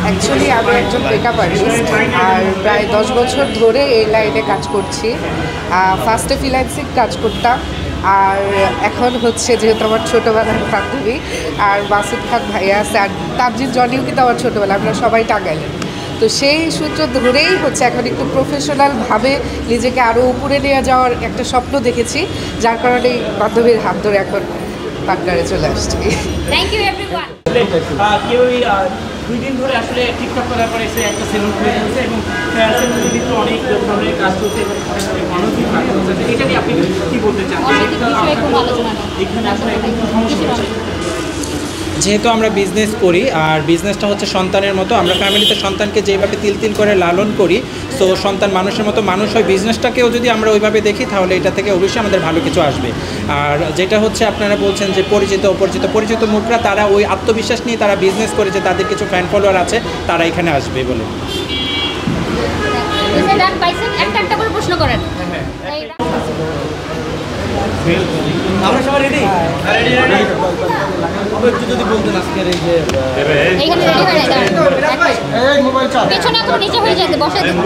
Actually আমি একজন makeup artist আর প্রায় 10 বছর ধরে এই লাইনে কাজ করছি। ফার্স্টে ফ্রিল্যান্সিং কাজ করতাম, আর এখন হচ্ছে যেহেতু আমার ছোটোবেলার বান্ধবী আর মাসুদ খান ভাইয়া আছে আর তাবজিৎ জনিও কিন্তু আমার ছোটোবেলা, আমরা সবাই টাঙ্গাইলে, তো সেই সূত্র ধরেই হচ্ছে এখন একটু প্রফেশনালভাবে নিজেকে আরও উপরে নিয়ে যাওয়ার একটা স্বপ্ন দেখেছি, যার কারণে বান্ধবীর হাত ধরে এখন পার্টনারে চলে আসছি। Thank you everyone. কেউ 2 দিন ধরে আসলে টিকটক করার পরে এসে একটা সেলুন খুলে ফেলছে এবং সেলুনের ভিতরে অনেক ধরনের কাজ করছে এবং অনেক কাজ করছে। এটা নিয়ে আপনি কি বলতে চান? এখানে আসলে একটু সমস্যা হচ্ছে। যেহেতু আমরা বিজনেস করি আর বিজনেসটা হচ্ছে সন্তানের মতো, আমরা ফ্যামিলিতে সন্তানকে যেভাবে তিল তিল করে লালন করি, সো সন্তান মানুষের মতো মানুষ হয়, বিজনেসটাকেও যদি আমরা ওইভাবে দেখি তাহলে এটা থেকে অবশ্যই আমাদের ভালো কিছু আসবে। আর যেটা হচ্ছে আপনারা বলছেন যে পরিচিত মুখরা, তারা ওই আত্মবিশ্বাস নিয়ে তারা বিজনেস করে যে তাদের কিছু ফ্যান ফলোয়ার আছে, তারা এখানে আসবে বলে। একটা করে প্রশ্ন করেন। আমরা সবাই রেডি? একটু যদি বলতেন আজকের এই যে এইখানে রেডি হয়ে যায়, এই মোবাইল চাপ পেছনে একটু নিচে হয়ে যায়, বসে দিন।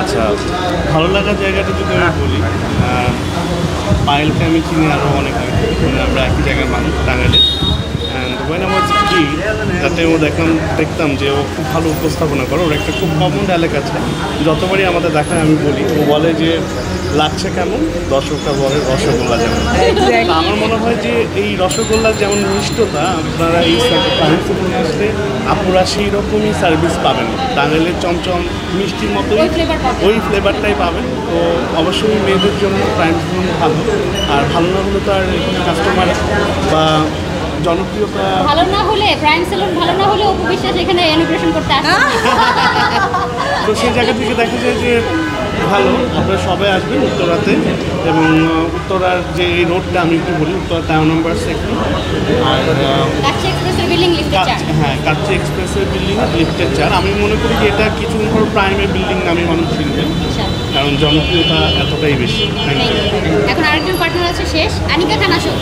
আচ্ছা, ভালো লাগার জায়গাটা যদি আমি বলি, পায়েলকে আমি চিনি আরও অনেক আগে, মানে আমরা একই জায়গার মানুষ টাঙ্গাইলে। অ্যান্ড ওয়েন আমার কি তাতে ও দেখতাম যে ও খুব ভালো উপস্থাপনা করে, ওর একটা খুব কমন ডায়লগ আছে, যতবারই আমাদের দেখায় আমি বলি, ও বলে যে লাগছে কেমন, দর্শকরা বলে রসগোল্লা যেমন। আমার মনে হয় যে এই রসগোল্লার যেমন মিষ্টতা আপনারা এই সার্ভিসে আসলে আপুরা সেই রকমই সার্ভিস পাবেন, টাঙ্গাইলের চমচম মিষ্টির মতোই ওই ফ্লেভারটাই পাবেন। তো অবশ্যই মেয়েদের জন্য প্রাইম জোন ভালো, আর ভালো না হলে তো আর কাস্টমার বা জনপ্রিয়তা ভালো না হলে, প্রাইম সেলুন ভালো না হলে অপু বিশ্বাস এখানে ইনোগ্রেশন করতে আসে। তো সেই জায়গা থেকে দেখা যায় যে ভালো, আপনারা সবাই আসবেন উত্তরাতে, এবং উত্তরার যে এই রোডটা আমি একটু বলি, উত্তরা টাউন নাম্বার 2 আর কাচ্চি এক্সপ্রেসের বিল্ডিং লিফটের 4। হ্যাঁ, কাচ্চি এক্সপ্রেসের বিল্ডিং লিফটের 4। আমি মনে করি যে এটা কিছুদিন পর প্রাইমের বিল্ডিং নামে মানুষ চিনবে, কারণ জনপ্রিয়তা এতটাই বেশি। এখন আরেকজন পার্টনার আছে শেষ, আনিকা খান আসো।